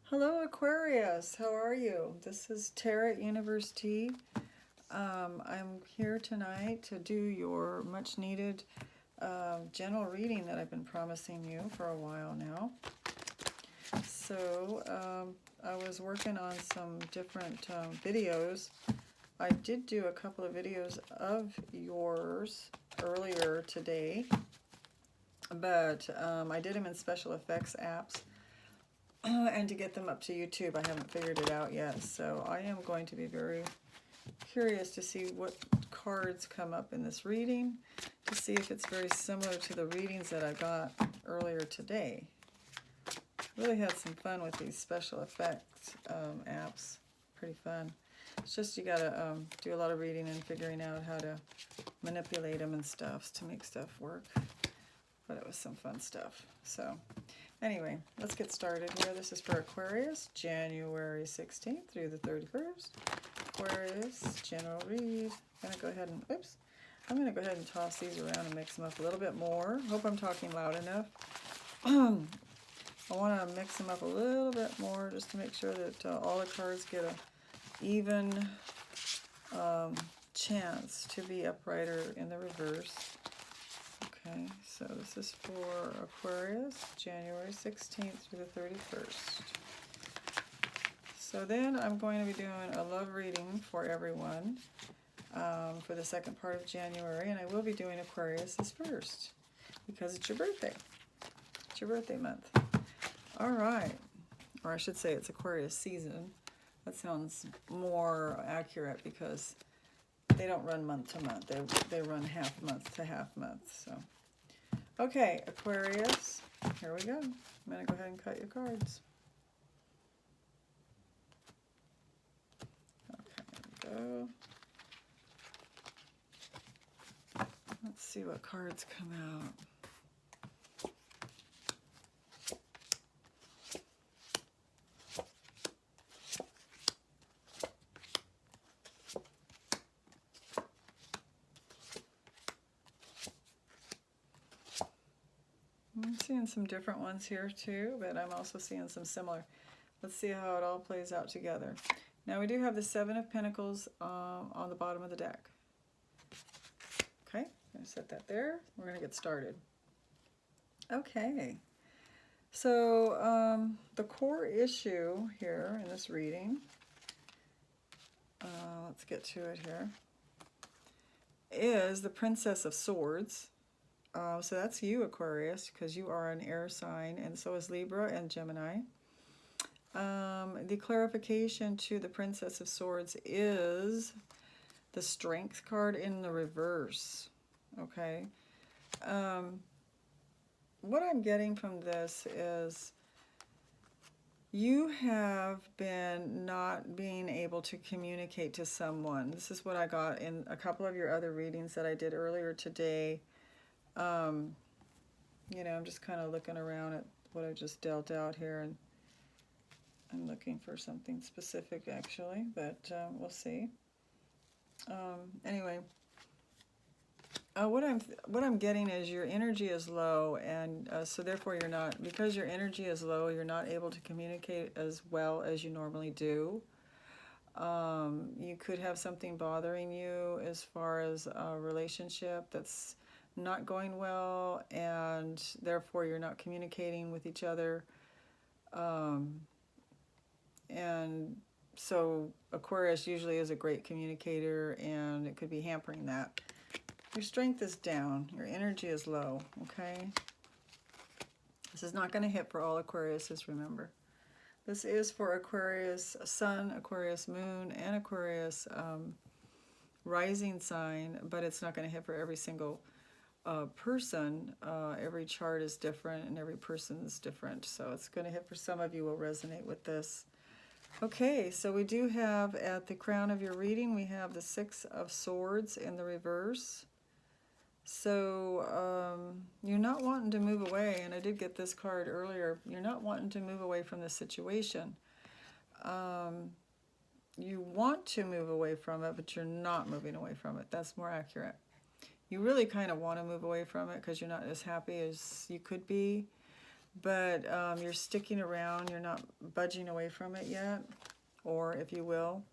Hello Aquarius, how are you? This is Tara at University. I'm here tonight to do your much needed general reading that I've been promising you for a while now. So I was working on some different videos. I did do a couple of videos of yours earlier today, but I did them in special effects apps. And to get them up to YouTube, I haven't figured it out yet. So I am going to be very curious to see what cards come up in this reading, to see if it's very similar to the readings that I got earlier today. Really had some fun with these special effects apps. Pretty fun. It's just you gotta do a lot of reading and figuring out how to manipulate them and stuff to make stuff work. But it was some fun stuff. So anyway, let's get started here. This is for Aquarius, January 16th through the 31st. Aquarius General Read. I'm gonna go ahead and toss these around and mix them up a little bit more. Hope I'm talking loud enough. I want to mix them up a little bit more just to make sure that all the cards get a even chance to be uprighter in the reverse. Okay, so this is for Aquarius, January 16th through the 31st. So then I'm going to be doing a love reading for everyone for the second part of January, and I will be doing Aquarius first because it's your birthday. It's your birthday month. All right, or I should say it's Aquarius season. That sounds more accurate because they don't run month to month. They run half month to half month. So, okay, Aquarius, here we go. I'm going to go ahead and cut your cards. Okay, there we go. Let's see what cards come out. I'm seeing some different ones here too, but I'm also seeing some similar. Let's see how it all plays out together. Now we do have the Seven of Pentacles on the bottom of the deck. Okay, I'm going to set that there. We're going to get started. Okay, so the core issue here in this reading, let's get to it here, is the Princess of Swords. So that's you, Aquarius, because you are an air sign, and so is Libra and Gemini. The clarification to the Princess of Swords is the Strength card in the reverse. Okay. What I'm getting from this is you have been not being able to communicate to someone. This is what I got in a couple of your other readings that I did earlier today. You know, I'm just kind of looking around at what I just dealt out here, and I'm looking for something specific actually, but we'll see. Anyway, what I'm getting is your energy is low, and so therefore you're not, because your energy is low, you're not able to communicate as well as you normally do. You could have something bothering you as far as a relationship that's not going well, and therefore you're not communicating with each other. And so Aquarius usually is a great communicator, and it could be hampering that. Your strength is down. Your energy is low, okay? This is not going to hit for all Aquariuses, remember. This is for Aquarius Sun, Aquarius Moon, and Aquarius rising sign, but it's not going to hit for every single person. Every chart is different, and every person is different. So it's going to hit for some of you, will resonate with this. Okay, so we do have at the crown of your reading, we have the Six of Swords in the reverse. So you're not wanting to move away, and I did get this card earlier. You're not wanting to move away from the situation. You want to move away from it, but you're not moving away from it. That's more accurate. You really kind of want to move away from it because you're not as happy as you could be. but you're sticking around. You're not budging away from it yet, or if you will.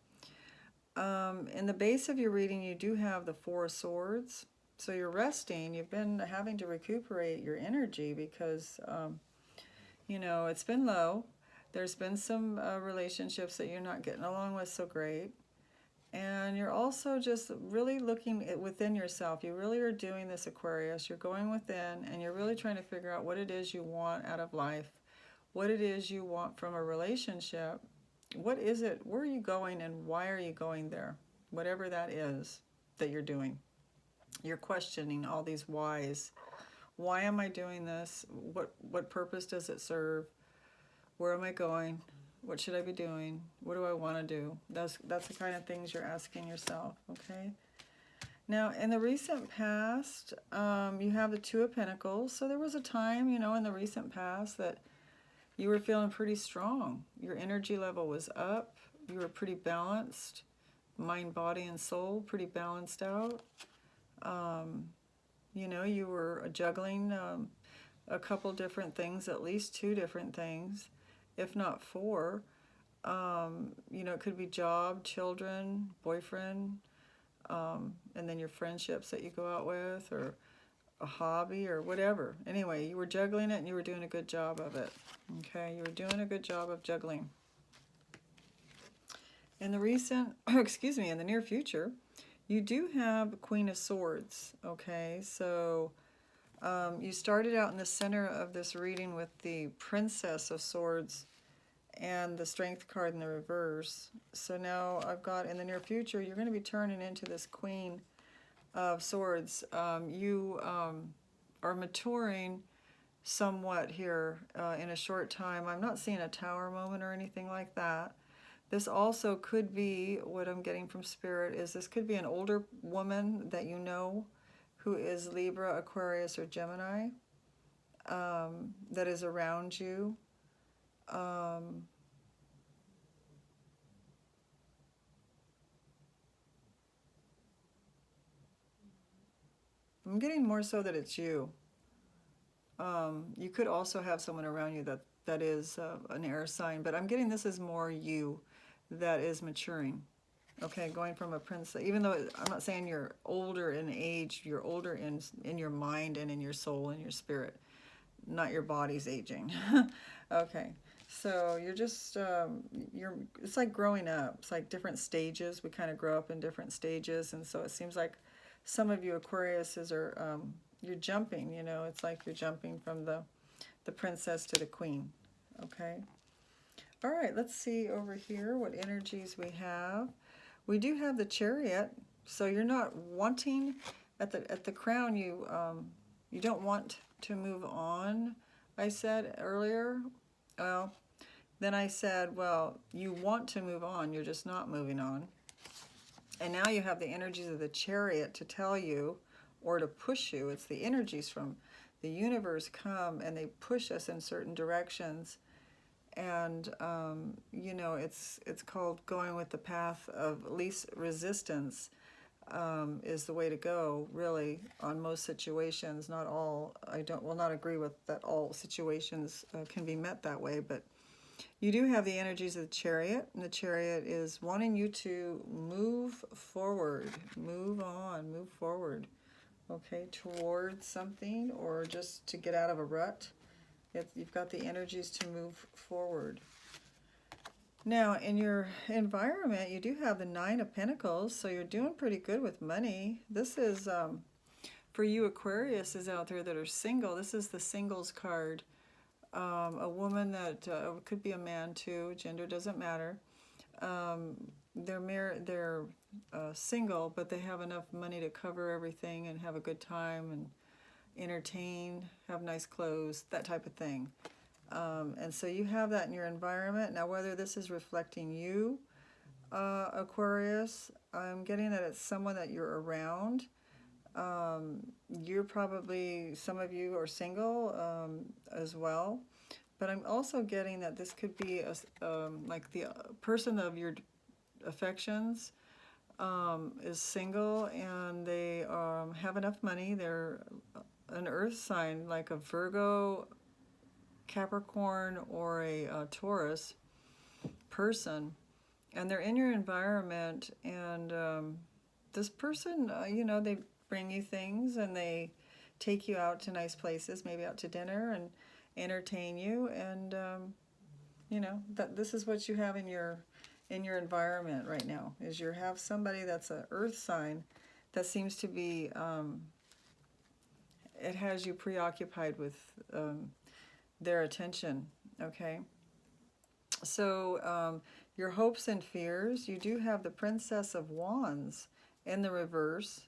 In the base of your reading, you do have the Four of Swords. So you're resting. You've been having to recuperate your energy because, you know, it's been low. There's been some relationships that you're not getting along with so great. And you're also just really looking within yourself. You really are doing this, Aquarius. You're going within and you're really trying to figure out what it is you want out of life, what it is you want from a relationship. What is it? Where are you going and why are you going there? Whatever that is that you're doing. You're questioning all these whys. Why am I doing this? What purpose does it serve? Where am I going? What should I be doing? What do I want to do? That's the kind of things you're asking yourself, okay? Now, in the recent past, you have the Two of Pentacles. So there was a time, you know, in the recent past that you were feeling pretty strong. Your energy level was up. You were pretty balanced. Mind, body, and soul, pretty balanced out. You know, you were juggling a couple different things, at least 2 different things, if not 4. You know, it could be job, children, boyfriend, and then your friendships that you go out with, or a hobby, or whatever. Anyway, you were juggling it and you were doing a good job of it. Okay, you were doing a good job of juggling. In the recent, excuse me, in the near future, you do have Queen of Swords. Okay, so you started out in the center of this reading with the Princess of Swords and the Strength card in the reverse. So now I've got, in the near future, you're going to be turning into this Queen of Swords. You are maturing somewhat here in a short time. I'm not seeing a tower moment or anything like that. This also could be, what I'm getting from Spirit is this could be an older woman that you know who is Libra, Aquarius, or Gemini, that is around you. I'm getting more so that it's you. You could also have someone around you that is an air sign, but I'm getting this is more you that is maturing. Okay, going from a princess, even though I'm not saying you're older in age, you're older in your mind and in your soul and your spirit, not your body's aging. Okay, so you're just, it's like growing up. It's like different stages. We kind of grow up in different stages, and so it seems like some of you Aquariuses are, you're jumping, you know, it's like you're jumping from the princess to the queen, okay? All right, let's see over here what energies we have. We do have the Chariot, so you're not wanting, at the crown, you don't want to move on, I said earlier. Well, then I said, well, you want to move on, you're just not moving on. And now you have the energies of the Chariot to tell you, or to push you. It's the energies from the universe come and they push us in certain directions. And, you know, it's called going with the path of least resistance is the way to go, really, on most situations. Not all. I will not agree with that all situations can be met that way, but you do have the energies of the Chariot, and the Chariot is wanting you to move forward, move on, move forward, okay, towards something, or just to get out of a rut. You've got the energies to move forward. Now, in your environment, you do have the Nine of Pentacles, so you're doing pretty good with money. This is, for you Aquariuses out there that are single, this is the singles card. A woman that could be a man too, gender doesn't matter. They're single, but they have enough money to cover everything and have a good time and entertain, have nice clothes, that type of thing. And so you have that in your environment. Now, whether this is reflecting you, Aquarius, I'm getting that it's someone that you're around. You're probably, some of you are single as well. But I'm also getting that this could be like the person of your affections is single, and they have enough money. They're an earth sign, like a Virgo, Capricorn or a Taurus person, and they're in your environment, and this person, you know, they bring you things and they take you out to nice places, maybe out to dinner and entertain you, and you know, that this is what you have in your environment right now, is you have somebody that's an earth sign that seems to be it has you preoccupied with their attention. Okay, so your hopes and fears, you do have the Princess of Wands in the reverse.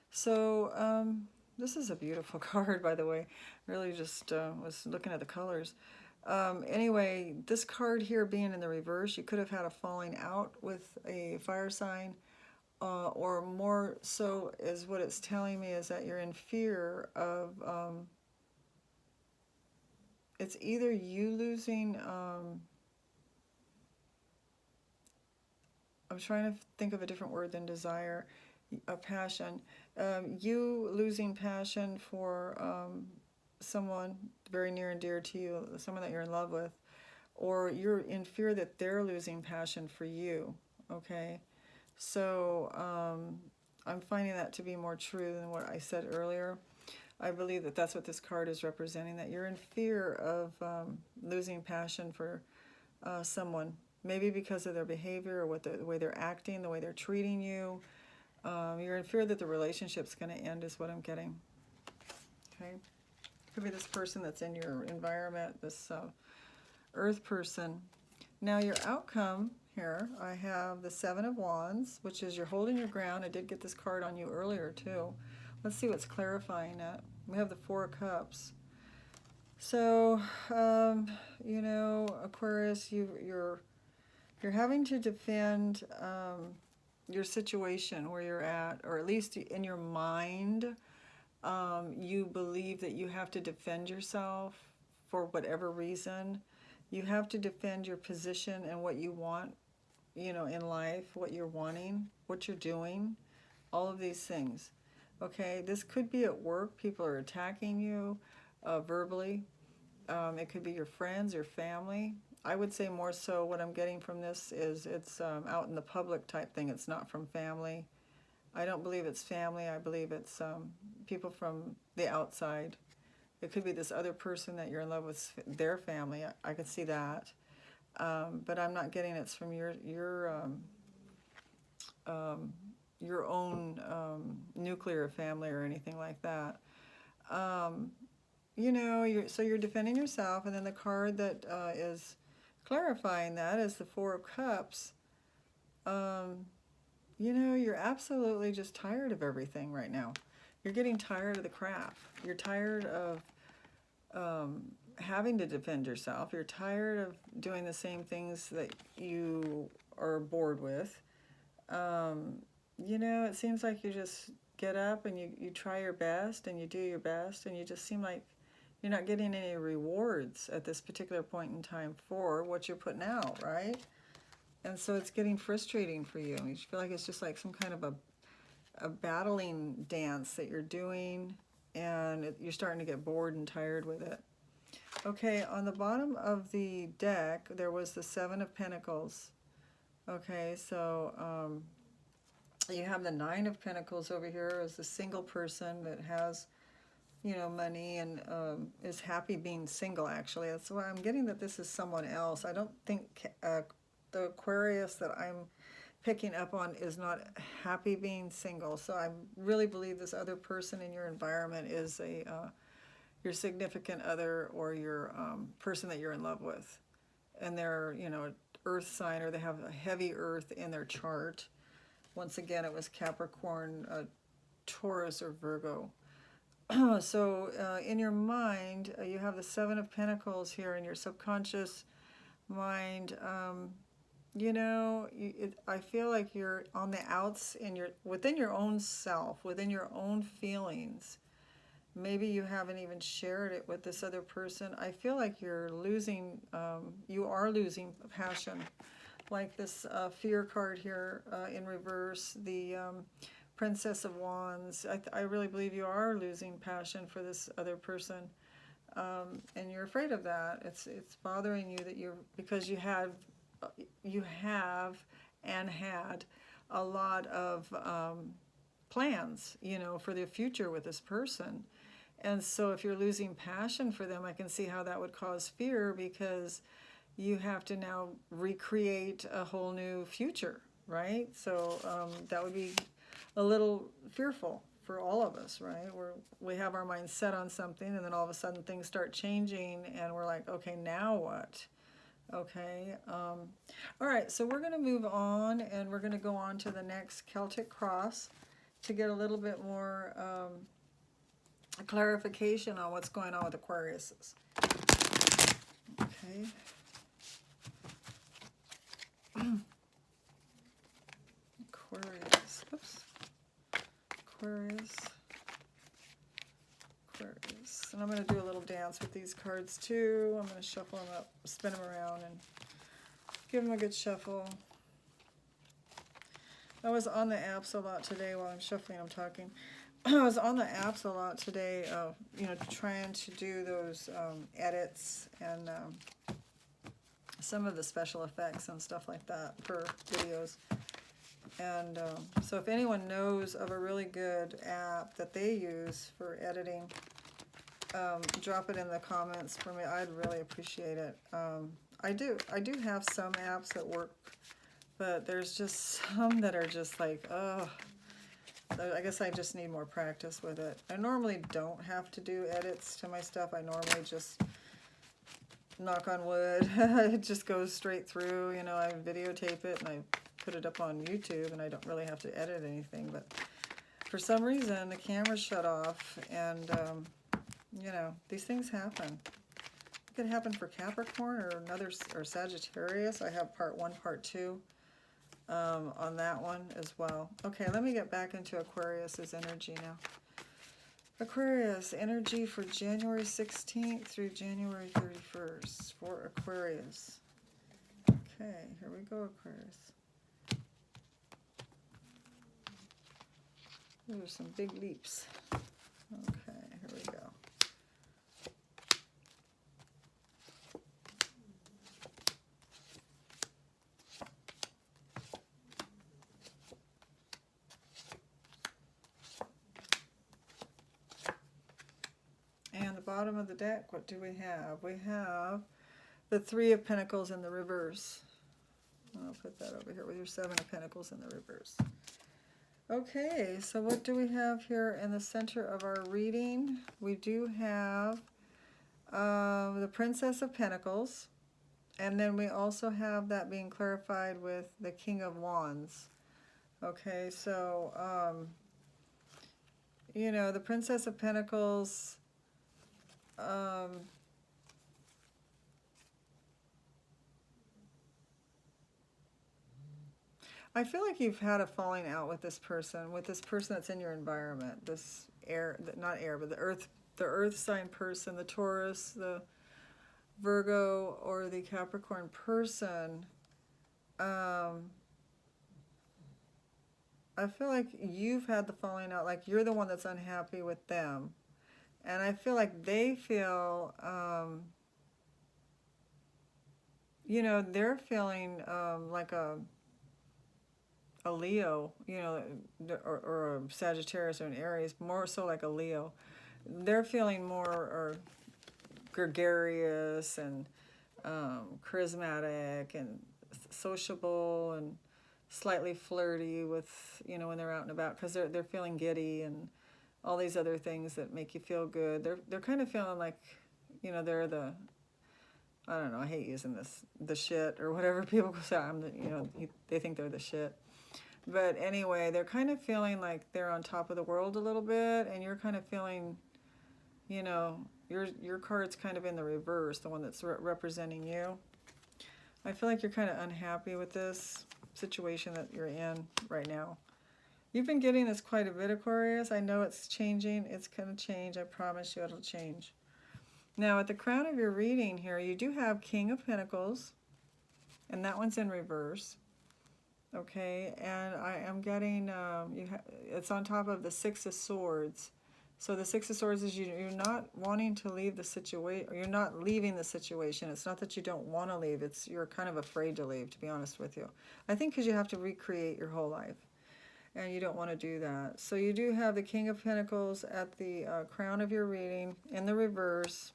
So this is a beautiful card, by the way. Really just was looking at the colors. Anyway, this card here being in the reverse, you could have had a falling out with a fire sign, or more so is what it's telling me is that you're in fear of, it's either you losing, I'm trying to think of a different word than desire, a passion. You losing passion for someone very near and dear to you, someone that you're in love with, or you're in fear that they're losing passion for you, okay? So I'm finding that to be more true than what I said earlier. I believe that that's what this card is representing, that you're in fear of losing passion for someone, maybe because of their behavior or the way they're acting, the way they're treating you. You're in fear that the relationship's going to end is what I'm getting. Okay? Could be this person that's in your environment, this earth person. Now your outcome here, I have the Seven of Wands, which is you're holding your ground. I did get this card on you earlier too. Let's see what's clarifying it. We have the Four of Cups. So, you know, Aquarius, you're having to defend your situation where you're at, or at least in your mind, you believe that you have to defend yourself for whatever reason. You have to defend your position and what you want, you know, in life, what you're wanting, what you're doing, all of these things. Okay, this could be at work. People are attacking you verbally. It could be your friends, your family. I would say more so what I'm getting from this is it's out in the public type thing. It's not from family. I don't believe it's family. I believe it's people from the outside. It could be this other person that you're in love with, their family. I could see that. But I'm not getting it's from your own nuclear family or anything like that. You know, so you're defending yourself, and then the card that is clarifying that is the Four of Cups. You know, you're absolutely just tired of everything right now. You're getting tired of the crap. You're tired of having to defend yourself. You're tired of doing the same things that you are bored with. You know, it seems like you just get up and you try your best and you do your best, and you just seem like you're not getting any rewards at this particular point in time for what you're putting out, right? And so it's getting frustrating for you. You feel like it's just like some kind of a battling dance that you're doing, and you're starting to get bored and tired with it. Okay, on the bottom of the deck, there was the Seven of Pentacles. Okay, so you have the Nine of Pentacles over here as the single person that has, you know, money and is happy being single, actually. That's why I'm getting that this is someone else. I don't think the Aquarius that I'm picking up on is not happy being single. So I really believe this other person in your environment is your significant other, or your person that you're in love with. And they're, you know, earth sign, or they have a heavy earth in their chart. Once again, it was Capricorn, Taurus, or Virgo. So in your mind, you have the Seven of Pentacles here in your subconscious mind. You know, I feel like you're on the outs within your own self, within your own feelings. Maybe you haven't even shared it with this other person. I feel like you are losing passion. Like this fear card here in reverse, the Princess of Wands. I really believe you are losing passion for this other person. and you're afraid of that. It's bothering you that because you have and had a lot of plans, for the future with this person. And so if you're losing passion for them, I can see how that would cause fear, because you have to now recreate a whole new future, right? So that would be a little fearful for all of us, right? We have our minds set on something, and then all of a sudden things start changing, and we're like, okay, now what? Okay. All right, so we're going to move on, and we're going to go on to the next Celtic cross to get a little bit more clarification on what's going on with Aquariuses. Okay. Aquarius. Oops. Aquarius. And I'm going to do a little dance with these cards too. I'm going to shuffle them up, spin them around, and give them a good shuffle. I was on the apps a lot today while I'm shuffling, I'm talking. I was on the apps a lot today, trying to do those edits and some of the special effects and stuff like that for videos. And so if anyone knows of a really good app that they use for editing, drop it in the comments for me. I'd really appreciate it. I do have some apps that work, but there's just some that are just like, oh, I guess I just need more practice with it. I normally don't have to do edits to my stuff. I normally just, knock on wood, it just goes straight through. I videotape it and I put it up on YouTube, and I don't really have to edit anything. But for some reason, the camera shut off, and these things happen. It could happen for Capricorn or Sagittarius. I have part 1, part 2 on that one as well. Okay, let me get back into Aquarius's energy now. Aquarius energy for January 16th through January 31st for Aquarius. Okay, here we go, Aquarius. Those are some big leaps. Okay, here we go. And the bottom of the deck, what do we have? We have the 3 of Pentacles in the reverse. I'll put that over here with your 7 of Pentacles in the reverse. Okay, so what do we have here in the center of our reading? We do have the Princess of Pentacles, and then we also have that being clarified with the King of Wands. Okay, so, the Princess of Pentacles, I feel like you've had a falling out with this person that's in your environment, this air, not air, but the earth sign person, the Taurus, the Virgo, or the Capricorn person. I feel like you've had the falling out, like you're the one that's unhappy with them. And I feel like they feel, they're feeling like a Leo, or a Sagittarius or an Aries, more so like a Leo. They're feeling more gregarious and charismatic and sociable and slightly flirty with, when they're out and about, because they're feeling giddy and all these other things that make you feel good. They're kind of feeling like, they're the, I don't know, I hate using the shit or whatever people say. They think they're the shit. But anyway, they're kind of feeling like they're on top of the world a little bit, and you're kind of feeling, your card's kind of in the reverse, the one that's representing you. I feel like you're kind of unhappy with this situation that you're in right now. You've been getting this quite a bit, Aquarius. I know it's changing. It's going to change. I promise you it'll change. Now, at the crown of your reading here, you do have King of Pentacles, and that one's in reverse. Okay, and I am getting, it's on top of the 6 of Swords. So the Six of Swords is you're not wanting to leave the situation, or you're not leaving the situation. It's not that you don't want to leave. It's you're kind of afraid to leave, to be honest with you. I think because you have to recreate your whole life, and you don't want to do that. So you do have the King of Pentacles at the crown of your reading in the reverse.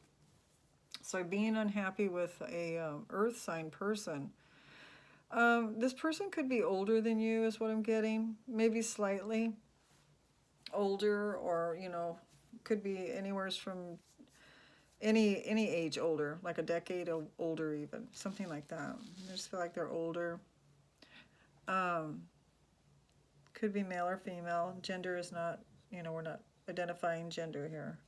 So being unhappy with a earth sign person. This person could be older than you is what I'm getting. Maybe slightly older, or could be anywhere from any age older, like a decade older, even something like that. I just feel like they're older. Could be male or female. Gender is not, we're not identifying gender here.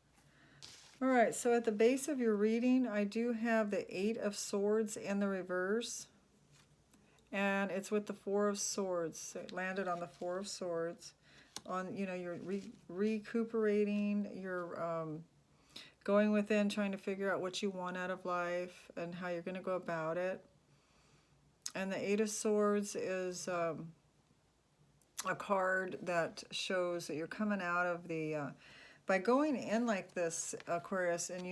All right, so at the base of your reading, I do have the Eight of Swords in the reverse, and it's with the Four of Swords. So it landed on the Four of Swords. On, you're recuperating, you're going within, trying to figure out what you want out of life and how you're going to go about it. And the Eight of Swords is a card that shows that you're coming out of the by going in like this, Aquarius, and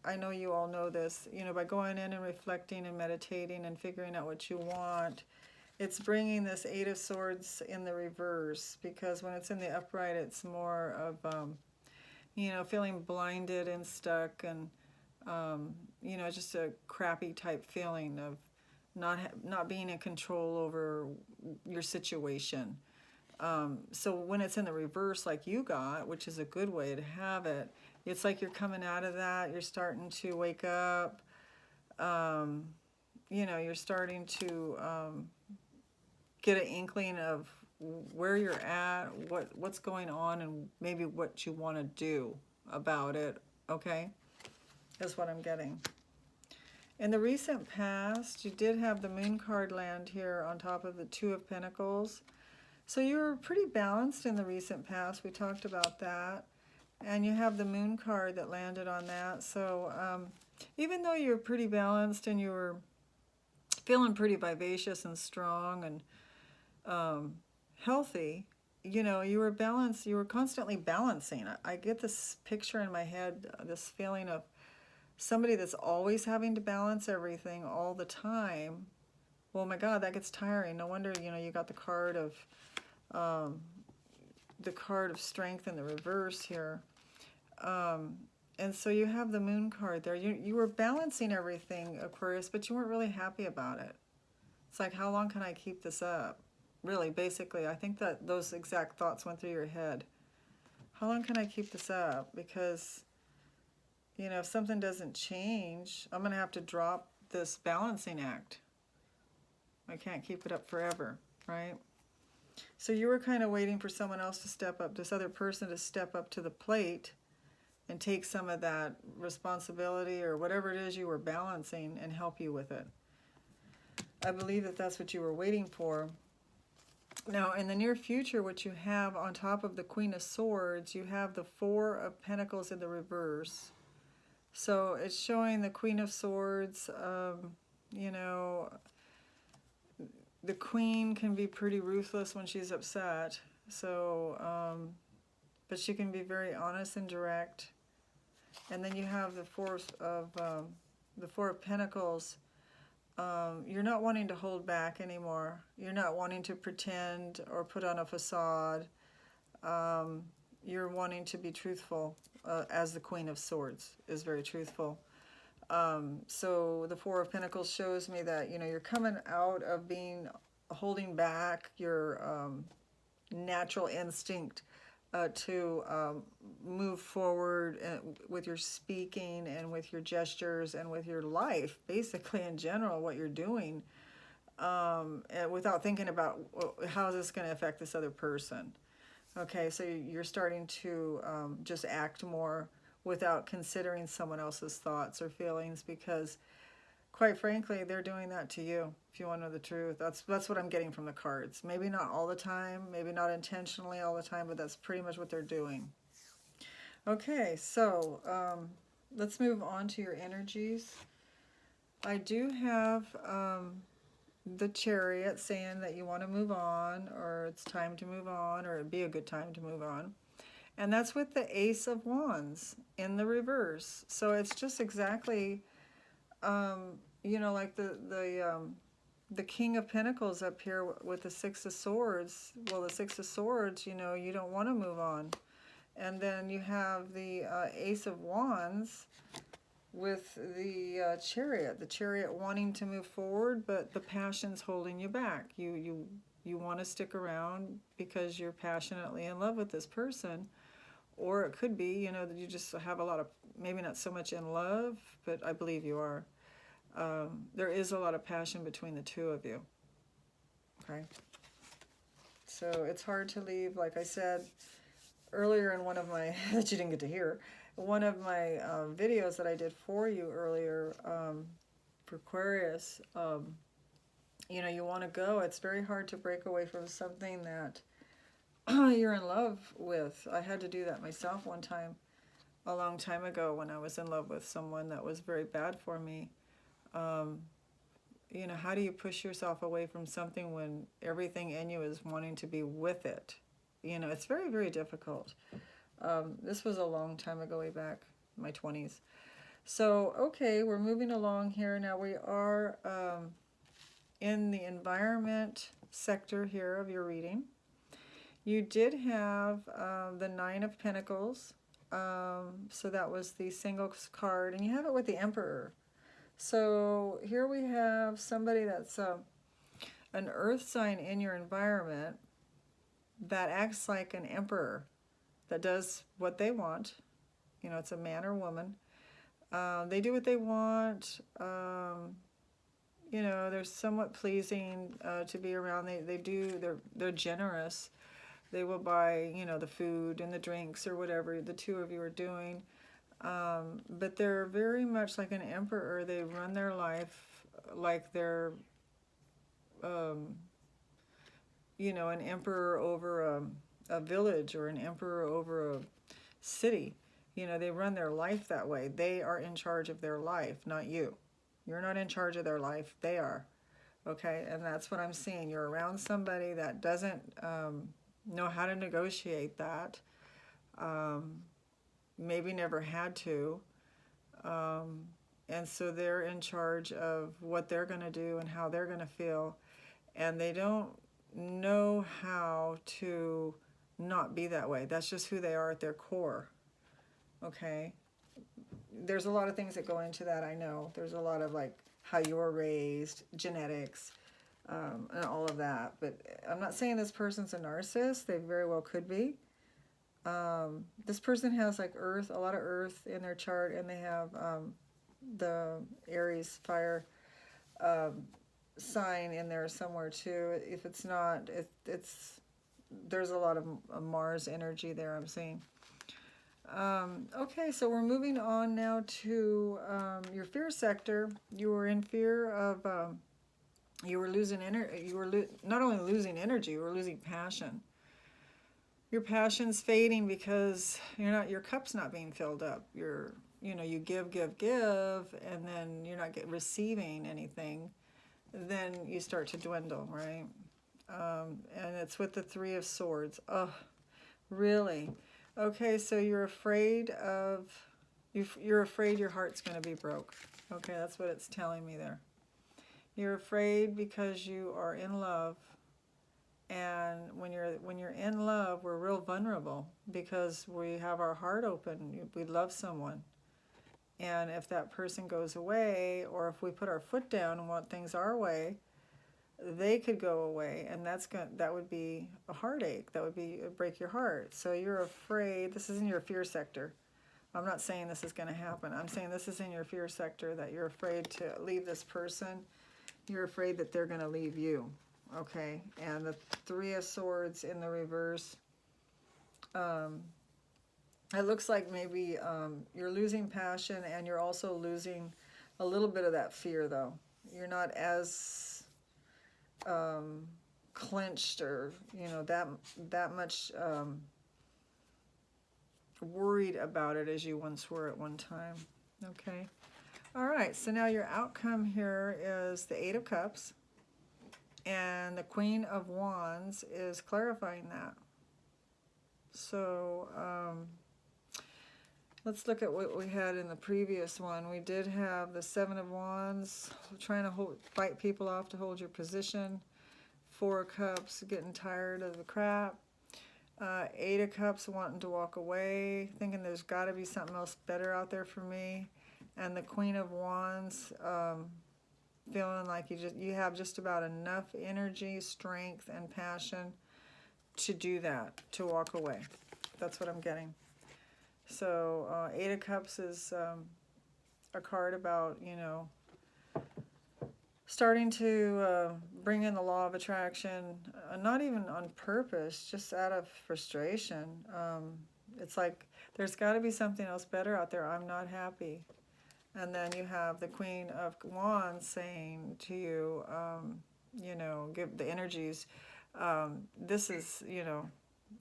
I know you all know this, by going in and reflecting and meditating and figuring out what you want, it's bringing this Eight of Swords in the reverse, because when it's in the upright, it's more of, feeling blinded and stuck, and, just a crappy type feeling of not being in control over your situation. So when it's in the reverse like you got, which is a good way to have it, it's like you're coming out of that, you're starting to wake up, you're starting to get an inkling of where you're at, what's going on, and maybe what you want to do about it, okay? That's what I'm getting. In the recent past, you did have the Moon card land here on top of the Two of Pentacles. So you were pretty balanced in the recent past. We talked about that. And you have the Moon card that landed on that. So even though you're pretty balanced and you were feeling pretty vivacious and strong and healthy, you were balanced. You were constantly balancing. I get this picture in my head, this feeling of somebody that's always having to balance everything all the time. Well, my God, that gets tiring. No wonder, you got the card of strength in the reverse here. And so you have the Moon card there. You were balancing everything, Aquarius, but you weren't really happy about it. It's like, how long can I keep this up? Really, basically, I think that those exact thoughts went through your head. How long can I keep this up? Because, if something doesn't change, I'm going to have to drop this balancing act. I can't keep it up forever, right? So you were kind of waiting for someone else to step up, this other person to step up to the plate and take some of that responsibility or whatever it is you were balancing and help you with it. I believe that that's what you were waiting for. Now, in the near future, what you have on top of the Queen of Swords, you have the Four of Pentacles in the reverse. So it's showing the Queen of Swords, the Queen can be pretty ruthless when she's upset. So, but she can be very honest and direct. And then you have the Four of Pentacles. You're not wanting to hold back anymore. You're not wanting to pretend or put on a facade. You're wanting to be truthful, as the Queen of Swords is very truthful. So the Four of Pentacles shows me that, you're coming out of holding back your natural instinct to move forward with your speaking and with your gestures and with your life, basically in general, what you're doing, and without thinking about how is this going to affect this other person. Okay, so you're starting to just act more without considering someone else's thoughts or feelings, because quite frankly, they're doing that to you, if you want to know the truth. That's what I'm getting from the cards. Maybe not all the time, maybe not intentionally all the time, but that's pretty much what they're doing. Okay, so let's move on to your energies. I do have the Chariot saying that you want to move on, or it's time to move on, or it'd be a good time to move on. And that's with the Ace of Wands in the reverse. So it's just exactly, you know, like the King of Pentacles up here with the Six of Swords. Well, the Six of Swords, you know, you don't want to move on. And then you have the Ace of Wands with the Chariot wanting to move forward, but the passion's holding you back. You want to stick around because you're passionately in love with this person. Or it could be, you know, that you just have a lot of, maybe not so much in love, but I believe you are. There is a lot of passion between the two of you. Okay? So it's hard to leave, like I said earlier in one of my, that you didn't get to hear, one of my videos that I did for you earlier for Aquarius, you know, you want to go. It's very hard to break away from something that you're in love with. I had to do that myself one time, a long time ago, when I was in love with someone that was very bad for me. You know, how do you push yourself away from something when everything in you is wanting to be with it? You know, it's very, very difficult. This was a long time ago, way back in my 20s. So, okay, we're moving along here. Now we are in the environment sector here of your reading. You did have the Nine of Pentacles, so that was the single card, and you have it with the Emperor. So here we have somebody that's an earth sign in your environment that acts like an emperor, that does what they want. You know, it's a man or woman. They do what they want. You know, they're somewhat pleasing to be around. They're generous. They will buy, you know, the food and the drinks or whatever the two of you are doing. But they're very much like an emperor. They run their life like they're, you know, an emperor over a village or an emperor over a city. You know, they run their life that way. They are in charge of their life, not you. You're not in charge of their life. They are. Okay? And that's what I'm seeing. You're around somebody that doesn't know how to negotiate that. Maybe never had to. And so they're in charge of what they're going to do and how they're going to feel. And they don't know how to not be that way. That's just who they are at their core. Okay? There's a lot of things that go into that, I know. There's a lot of, like, how you were raised, genetics, and all of that. But I'm not saying this person's a narcissist. They very well could be. This person has, like, earth, a lot of earth in their chart, and they have the Aries fire sign in there somewhere too. If it's not, there's a lot of Mars energy there, I'm seeing. Okay, so we're moving on now to your fear sector. You were in fear of, you were losing energy. You were not only losing energy, you were losing passion. Your passion's fading because your cup's not being filled up. You give, and then you're not receiving anything. Then you start to dwindle, right? And it's with the Three of Swords. Oh, really? Okay, so you're afraid your heart's going to be broke. Okay, that's what it's telling me there. You're afraid because you are in love. And when you're in love, we're real vulnerable because we have our heart open. We love someone. And if that person goes away, or if we put our foot down and want things our way, they could go away, and that would be a heartache. That would break your heart. So you're afraid. This is in your fear sector. I'm not saying this is going to happen. I'm saying this is in your fear sector, that you're afraid to leave this person. You're afraid that they're going to leave you. Okay, and the Three of Swords in the reverse. It looks like maybe you're losing passion, and you're also losing a little bit of that fear, though. You're not as clenched or, that much worried about it as you once were at one time. Okay. All right, so now your outcome here is the Eight of Cups. And the Queen of Wands is clarifying that. So let's look at what we had in the previous one. We did have the Seven of Wands, trying to fight people off to hold your position. Four of Cups, getting tired of the crap. Eight of Cups, wanting to walk away, thinking there's got to be something else better out there for me. And the Queen of Wands, feeling like you have just about enough energy, strength, and passion to do that, to walk away. That's what I'm getting. So Eight of Cups is a card about, you know, starting to bring in the law of attraction, not even on purpose, just out of frustration. It's like there's got to be something else better out there. I'm not happy. And then you have the Queen of Wands saying to you, you know, give the energies. This is, you know,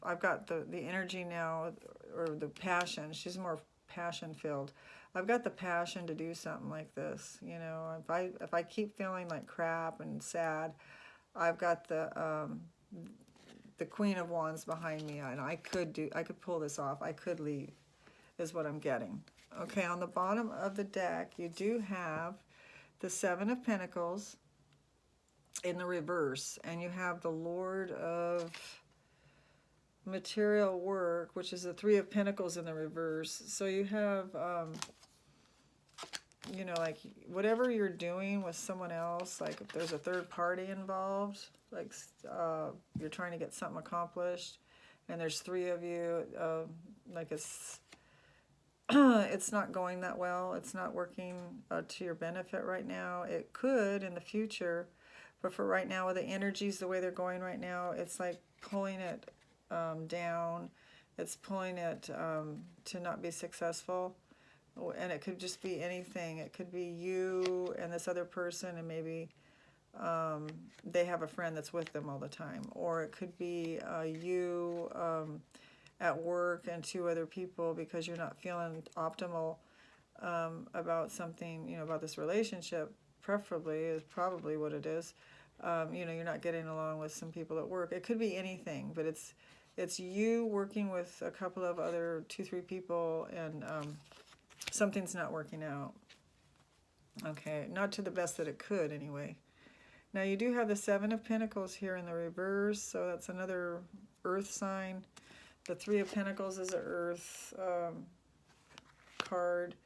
I've got the energy now, or the passion. She's more passion-filled. I've got the passion to do something like this. You know, if I keep feeling like crap and sad, I've got the Queen of Wands behind me, and I could pull this off. I could leave, is what I'm getting. Okay, on the bottom of the deck, you do have the Seven of Pentacles in the reverse, and you have the Lord of Material Work, which is the Three of Pentacles in the reverse. So you have, you know, like whatever you're doing with someone else, like if there's a third party involved, like you're trying to get something accomplished, and there's three of you, like it's not going that well. It's not working to your benefit right now. It could in the future, but for right now, with the energies the way they're going right now, it's like pulling it down. It's pulling it to not be successful. And it could just be anything. It could be you and this other person, and maybe they have a friend that's with them all the time. Or it could be you at work and two other people, because you're not feeling optimal about something, you know, about this relationship, preferably, is probably what it is. You know, you're not getting along with some people at work. It could be anything, but it's you working with a couple of other 2-3 people, and something's not working out. Okay, not to the best that it could anyway. Now you do have the Seven of Pentacles here in the reverse, so that's another earth sign. The Three of Pentacles is an earth card.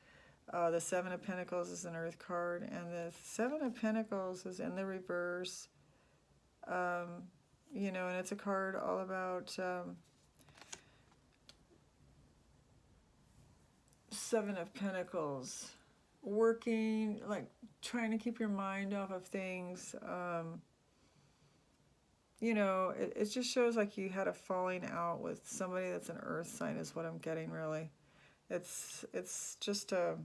The Seven of Pentacles is an earth card, and the Seven of Pentacles is in the reverse. You know, and it's a card all about Seven of Pentacles, working, like trying to keep your mind off of things. You know, it just shows like you had a falling out with somebody that's an earth sign, is what I'm getting, really. It's just a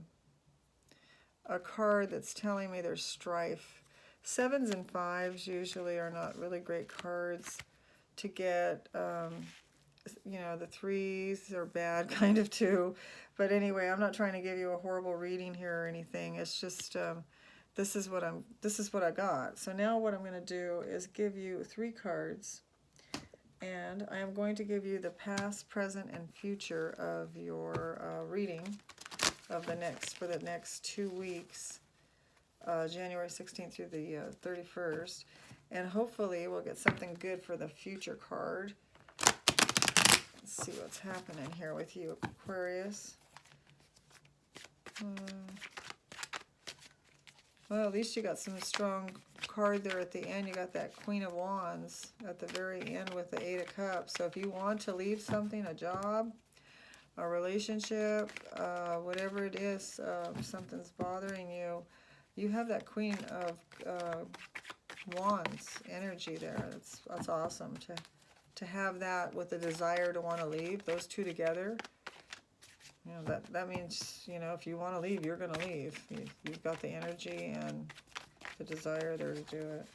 card that's telling me there's strife. Sevens and fives usually are not really great cards to get. You know, the threes are bad kind of too. But anyway, I'm not trying to give you a horrible reading here or anything. It's just this is what I got. So now what I'm going to do is give you 3 cards, and I am going to give you the past, present, and future of your reading of for the next 2 weeks, January 16th through the 31st, and hopefully we'll get something good for the future card. Let's see what's happening here with you, Aquarius. Well, at least you got some strong card there at the end. You got that Queen of Wands at the very end with the Eight of Cups. So if you want to leave something, a job, a relationship, whatever it is, something's bothering you, you have that Queen of Wands energy there. That's awesome to have that with the desire to want to leave. Those two together, you know, that means, you know, if you want to leave, you're going to leave. You've got the energy and the desire there to do it.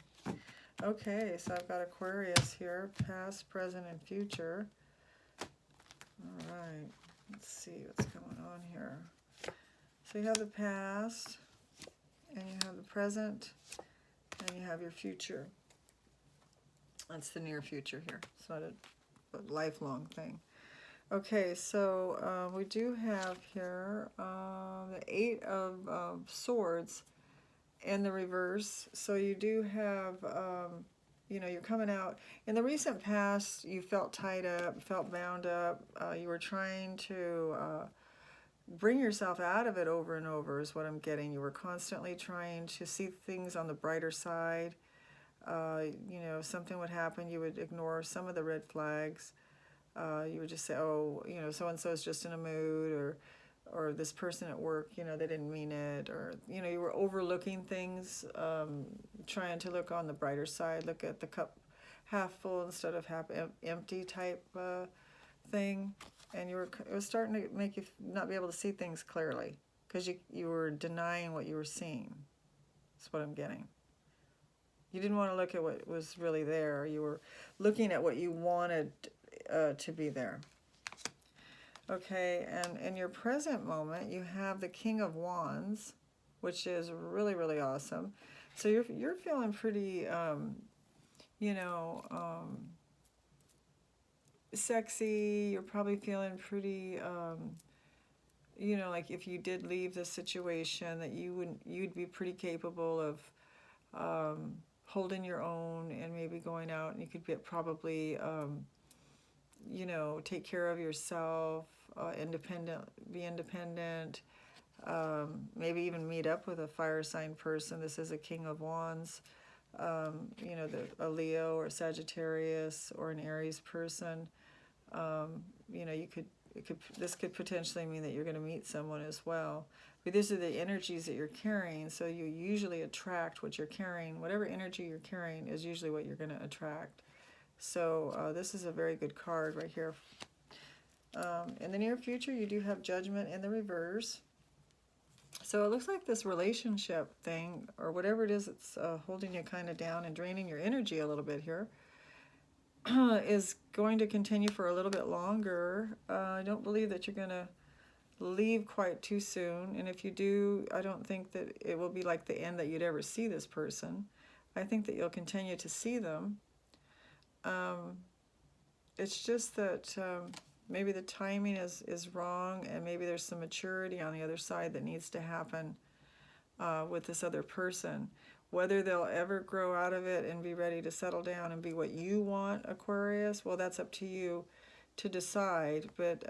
Okay, so I've got Aquarius here, past, present, and future. All right, let's see what's going on here. So you have the past, and you have the present, and you have your future. That's the near future here. It's not a lifelong thing. Okay, so we do have here the Eight of Swords in the reverse. So you do have, you know, you're coming out. In the recent past, you felt tied up, felt bound up. You were trying to bring yourself out of it over and over is what I'm getting. You were constantly trying to see things on the brighter side. You know, if something would happen, you would ignore some of the red flags. You would just say, oh, you know, so-and-so is just in a mood, or this person at work, you know, they didn't mean it, or, you know, you were overlooking things, trying to look on the brighter side, look at the cup half full instead of half empty type thing. And it was starting to make you not be able to see things clearly because you were denying what you were seeing. That's what I'm getting. You didn't want to look at what was really there. You were looking at what you wanted to be there. Okay, and in your present moment, you have the King of Wands, which is really, really awesome. So you're feeling pretty, you know, sexy. You're probably feeling pretty, you know, like if you did leave the situation, that you'd be pretty capable of holding your own and maybe going out, and you could probably, you know, take care of yourself, be independent, maybe even meet up with a fire sign person. This is a King of Wands, you know, a Leo or Sagittarius or an Aries person. You know, this could potentially mean that you're going to meet someone as well. But these are the energies that you're carrying, so you usually attract what you're carrying. Whatever energy you're carrying is usually what you're going to attract. So this is a very good card right here. In the near future, you do have Judgment in the reverse. So it looks like this relationship thing, or whatever it is that's holding you kind of down and draining your energy a little bit here, is going to continue for a little bit longer. I don't believe that you're going to leave quite too soon. And if you do, I don't think that it will be like the end that you'd ever see this person. I think that you'll continue to see them. It's just that maybe the timing is wrong, and maybe there's some maturity on the other side that needs to happen with this other person. Whether they'll ever grow out of it and be ready to settle down and be what you want, Aquarius, well, that's up to you to decide. But,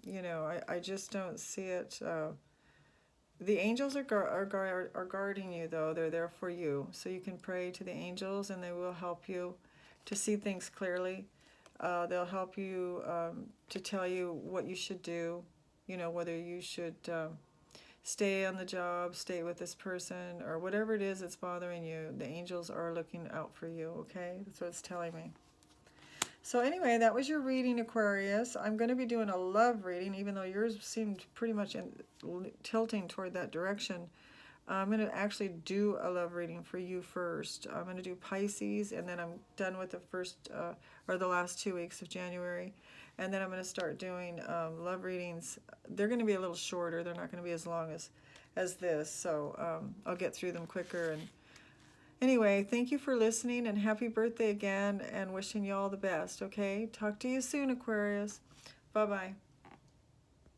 you know, I just don't see it. The angels are guarding you, though. They're there for you. So you can pray to the angels, and they will help you to see things clearly. They'll help you to tell you what you should do, you know, whether you should stay on the job, stay with this person, or whatever it is that's bothering you. The angels are looking out for you, okay? That's what it's telling me. So anyway, that was your reading, Aquarius. I'm going to be doing a love reading, even though yours seemed pretty much tilting toward that direction. I'm going to actually do a love reading for you first. I'm going to do Pisces, and then I'm done with the first or the last 2 weeks of January. And then I'm going to start doing love readings. They're going to be a little shorter. They're not going to be as long as this. So I'll get through them quicker. And anyway, thank you for listening, and happy birthday again, and wishing you all the best, okay? Talk to you soon, Aquarius. Bye-bye.